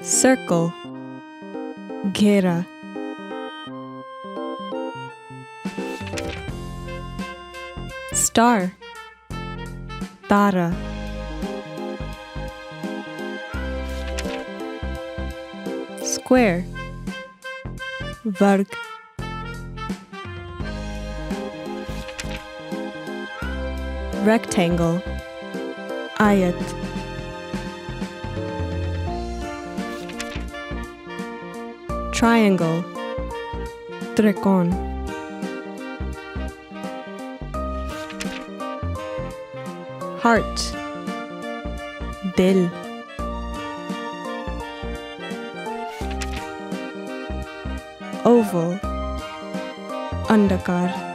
circle, घेरा. Star, तारा. Square, वर्ग. Rectangle, आयत. Triangle, त्रिकोण. Heart, दिल. Oval, अंडाकार.